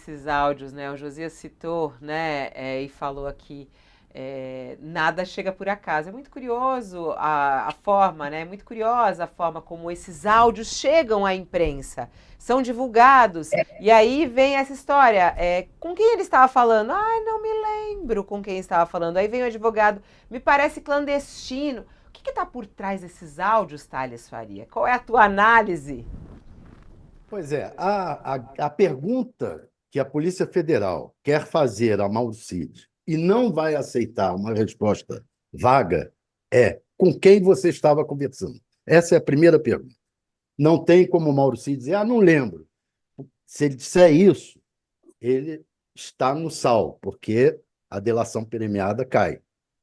esses áudios, né? O Josias citou, né, e falou aqui, nada chega por acaso. É muito curioso a forma, né? É muito curiosa a forma como esses áudios chegam à imprensa, são divulgados. E aí vem essa história. Com quem ele estava falando? Ai, não me lembro com quem estava falando. Aí vem o advogado, me parece clandestino. O que está por trás desses áudios, Thales Faria? Qual é a tua análise? Pois é, a pergunta que a Polícia Federal quer fazer a Mauro Cid e não vai aceitar uma resposta vaga é: com quem você estava conversando? Essa é a primeira pergunta. Não tem como o Mauro Cid dizer, não lembro. Se ele disser isso, ele está no sal, porque a delação premiada cai.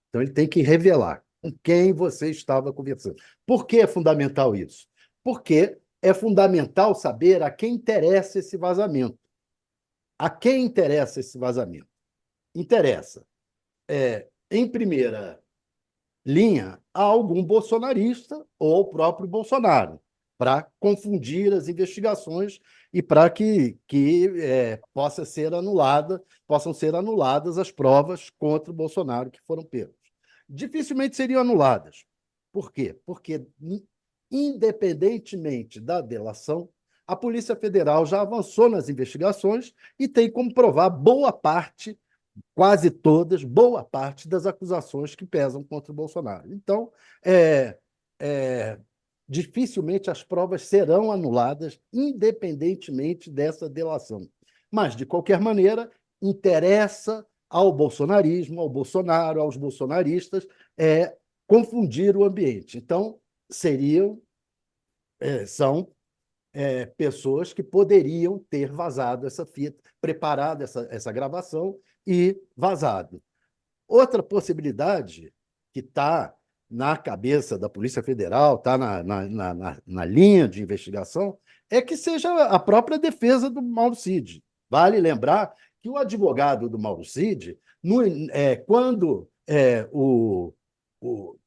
Então, ele tem que revelar com quem você estava conversando. Por que é fundamental isso? Porque é fundamental saber a quem interessa esse vazamento. A quem interessa esse vazamento? Interessa, em primeira linha, a algum bolsonarista ou ao próprio Bolsonaro, para confundir as investigações e para que possam ser anuladas as provas contra o Bolsonaro que foram pegas. Dificilmente seriam anuladas. Por quê? Porque, independentemente da delação, a Polícia Federal já avançou nas investigações e tem como provar boa parte, quase todas, boa parte das acusações que pesam contra o Bolsonaro. Então, é, é, dificilmente as provas serão anuladas, independentemente dessa delação. Mas, de qualquer maneira, interessa ao bolsonarismo, ao Bolsonaro, aos bolsonaristas, confundir o ambiente. Então, são pessoas que poderiam ter vazado essa fita, preparado essa gravação e vazado. Outra possibilidade que está na cabeça da Polícia Federal, está na linha de investigação, é que seja a própria defesa do Mauro Cid. Vale lembrar que o advogado do Mauro Cid, quando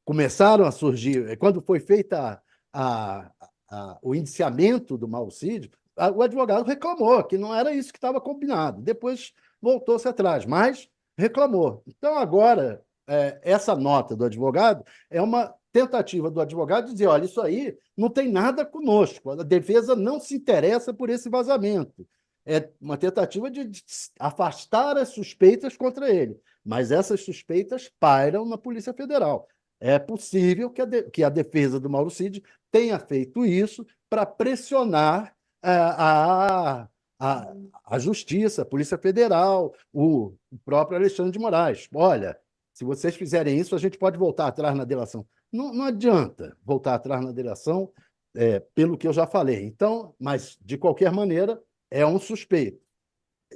começaram a surgir, quando foi feita a, o indiciamento do Mauro Cid, o advogado reclamou que não era isso que estava combinado. Depois voltou-se atrás, mas reclamou. Então, agora, essa nota do advogado é uma tentativa do advogado de dizer: olha, isso aí não tem nada conosco, a defesa não se interessa por esse vazamento. É uma tentativa de afastar as suspeitas contra ele, mas essas suspeitas pairam na Polícia Federal. É possível que a defesa do Mauro Cid tenha feito isso para pressionar a, a Justiça, a Polícia Federal, o próprio Alexandre de Moraes. Olha, se vocês fizerem isso, a gente pode voltar atrás na delação. Não, não adianta voltar atrás na delação, pelo que eu já falei. Então, mas, de qualquer maneira, é um suspeito.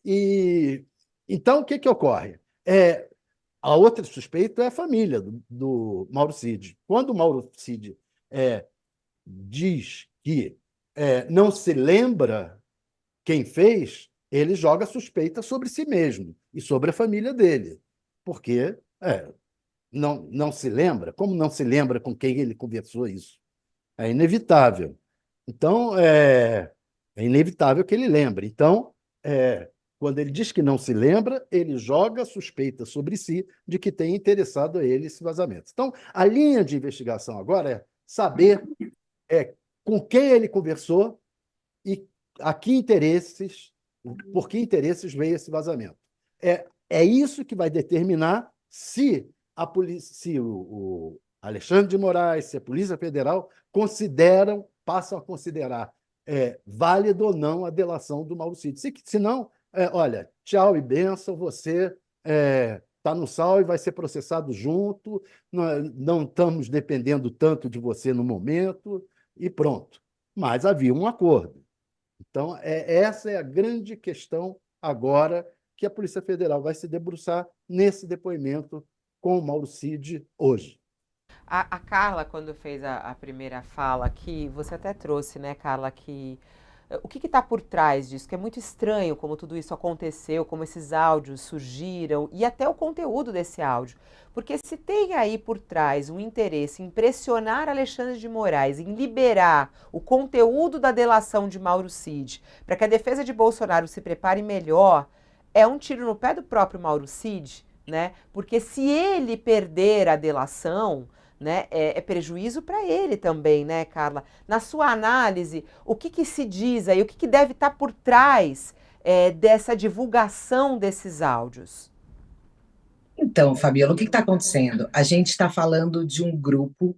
E então, o que, que ocorre? A outra suspeita é a família do Mauro Cid. Quando o Mauro Cid diz que não se lembra quem fez, ele joga suspeita sobre si mesmo e sobre a família dele. Porque não se lembra? Como não se lembra com quem ele conversou isso? É inevitável. Então, é inevitável que ele lembre. Então, quando ele diz que não se lembra, ele joga a suspeita sobre si de que tem interessado a ele esse vazamento. Então, a linha de investigação agora é saber com quem ele conversou e a que interesses, por que interesses veio esse vazamento. É isso que vai determinar se a polícia, se o Alexandre de Moraes, se a Polícia Federal passam a considerar válido ou não a delação do Mauro Cid. Se não, olha, tchau e benção, você está no sal e vai ser processado junto, não estamos dependendo tanto de você no momento, e pronto. Mas havia um acordo. Então, essa é a grande questão agora que a Polícia Federal vai se debruçar nesse depoimento com o Mauro Cid hoje. A Carla, quando fez a primeira fala aqui, você até trouxe, né, Carla, que O que está por trás disso? Que é muito estranho como tudo isso aconteceu, como esses áudios surgiram e até o conteúdo desse áudio. Porque se tem aí por trás um interesse em pressionar Alexandre de Moraes, em liberar o conteúdo da delação de Mauro Cid, para que a defesa de Bolsonaro se prepare melhor, é um tiro no pé do próprio Mauro Cid, né? Porque se ele perder a delação, né, é prejuízo para ele também, né, Carla? Na sua análise, o que se diz aí, o que deve estar por trás dessa divulgação desses áudios? Então, Fabiola, o que está acontecendo? A gente está falando de um grupo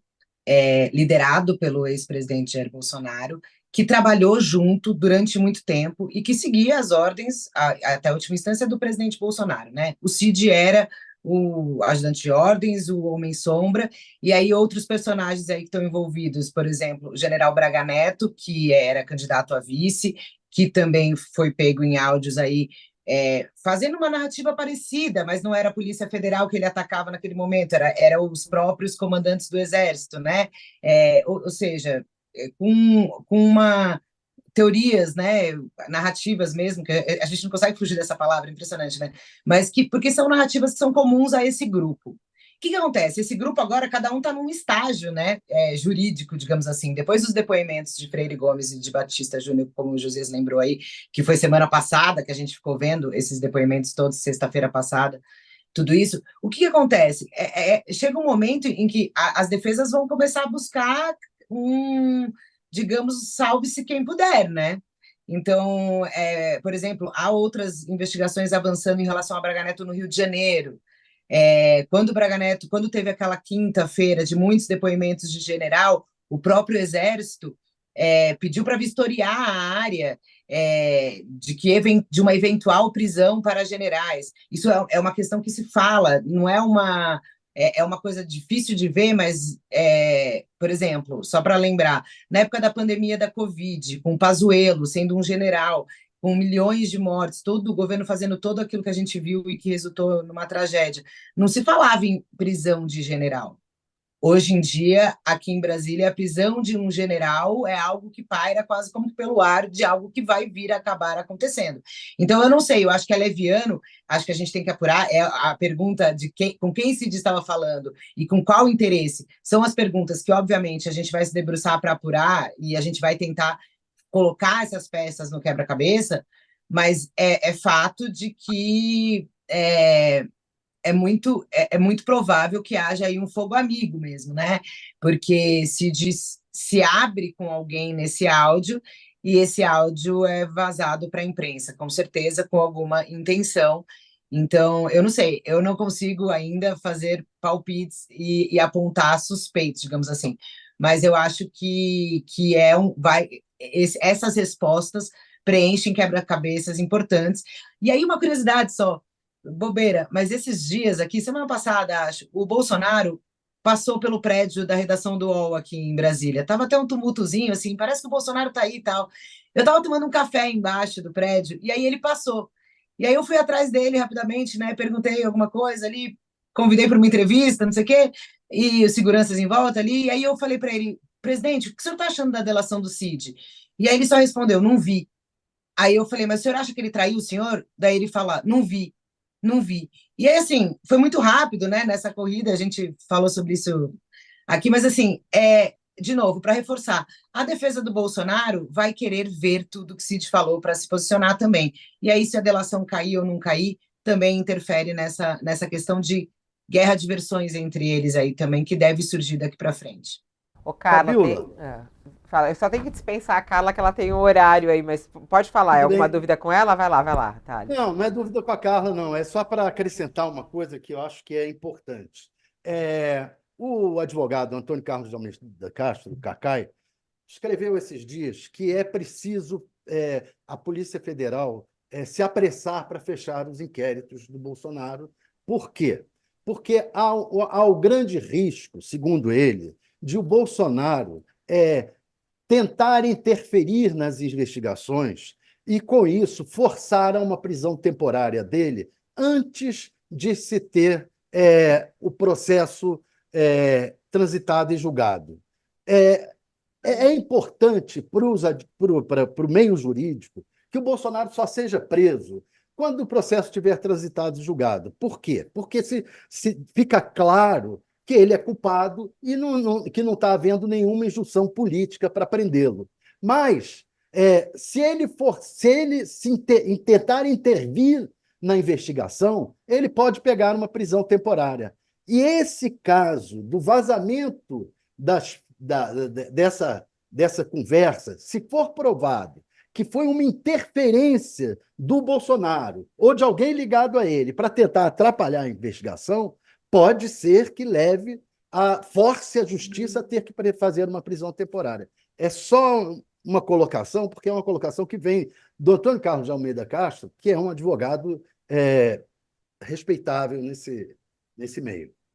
liderado pelo ex-presidente Jair Bolsonaro, que trabalhou junto durante muito tempo e que seguia as ordens, até a última instância, do presidente Bolsonaro, né? O Cid era o ajudante de ordens, o homem-sombra, e aí outros personagens aí que estão envolvidos, por exemplo, o general Braga Neto, que era candidato a vice, que também foi pego em áudios aí fazendo uma narrativa parecida, mas não era a Polícia Federal que ele atacava naquele momento, era os próprios comandantes do Exército, né? Ou seja, com uma teorias, né, narrativas mesmo, que a gente não consegue fugir dessa palavra, impressionante, né? Mas porque são narrativas que são comuns a esse grupo. O que acontece? Esse grupo agora, cada um está num estágio, né, jurídico, digamos assim. Depois dos depoimentos de Freire Gomes e de Batista Júnior, como o Josias lembrou aí, que foi semana passada, que a gente ficou vendo esses depoimentos todos, sexta-feira passada, tudo isso, o que acontece? Chega um momento em que as defesas vão começar a buscar digamos, salve-se quem puder, né? Então, por exemplo, há outras investigações avançando em relação a Braga Neto no Rio de Janeiro. Quando o Braga Neto, quando teve aquela quinta-feira de muitos depoimentos de general, o próprio Exército pediu para vistoriar a área de uma eventual prisão para generais. Isso é uma questão que se fala, não é uma coisa difícil de ver, mas, por exemplo, só para lembrar, na época da pandemia da Covid, com Pazuello sendo um general, com milhões de mortes, todo o governo fazendo todo aquilo que a gente viu e que resultou numa tragédia, não se falava em prisão de general. Hoje em dia, aqui em Brasília, a prisão de um general é algo que paira quase como pelo ar de algo que vai vir a acabar acontecendo. Então, eu não sei, eu acho que é leviano, acho que a gente tem que apurar, a pergunta de com quem Cid estava falando e com qual interesse, são as perguntas que, obviamente, a gente vai se debruçar para apurar e a gente vai tentar colocar essas peças no quebra-cabeça, mas é fato de que é muito provável que haja aí um fogo amigo mesmo, né? Porque se abre com alguém nesse áudio e esse áudio é vazado para a imprensa, com certeza com alguma intenção. Então, eu não sei, eu não consigo ainda fazer palpites e apontar suspeitos, digamos assim. Mas eu acho que essas respostas preenchem quebra-cabeças importantes. E aí, uma curiosidade só, bobeira, mas esses dias aqui, semana passada, acho, o Bolsonaro passou pelo prédio da redação do UOL aqui em Brasília. Tava até um tumultozinho, assim, parece que o Bolsonaro tá aí e tal. Eu tava tomando um café embaixo do prédio, e aí ele passou. E aí eu fui atrás dele rapidamente, né? Perguntei alguma coisa ali, convidei para uma entrevista, não sei o quê, e os seguranças em volta ali, e aí eu falei para ele, presidente, o que o senhor tá achando da delação do Cid? E aí ele só respondeu, não vi. Aí eu falei, mas o senhor acha que ele traiu o senhor? Daí ele fala, não vi. Não vi. E aí, assim, foi muito rápido, né? Nessa corrida, a gente falou sobre isso aqui, mas assim, de novo, para reforçar, a defesa do Bolsonaro vai querer ver tudo que Cid falou para se posicionar também. E aí, se a delação cair ou não cair, também interfere nessa questão de guerra de versões entre eles aí também, que deve surgir daqui para frente. Ô, Carla, Fabiola, fala, eu só tenho que dispensar a Carla que ela tem um horário aí, mas pode falar, é tudo alguma bem? dúvida com ela? Vai lá, Thales. Não, não é dúvida com a Carla, não. É só para acrescentar uma coisa que eu acho que é importante. O advogado Antônio Carlos de Almeida Castro, Cacai, escreveu esses dias que é preciso a Polícia Federal se apressar para fechar os inquéritos do Bolsonaro. Por quê? Porque há o grande risco, segundo ele, de o Bolsonaro tentar interferir nas investigações e, com isso, forçar a uma prisão temporária dele antes de se ter o processo transitado e julgado. É importante para o meio jurídico que o Bolsonaro só seja preso quando o processo tiver transitado e julgado. Por quê? Porque se fica claro que ele é culpado e que não está havendo nenhuma injunção política para prendê-lo. Mas, se ele tentar intervir na investigação, ele pode pegar uma prisão temporária. E esse caso do vazamento dessa conversa, se for provado que foi uma interferência do Bolsonaro ou de alguém ligado a ele para tentar atrapalhar a investigação, pode ser que force a justiça a ter que fazer uma prisão temporária. É só uma colocação, porque é uma colocação que vem do Antônio Carlos de Almeida Castro, que é um advogado respeitável nesse meio.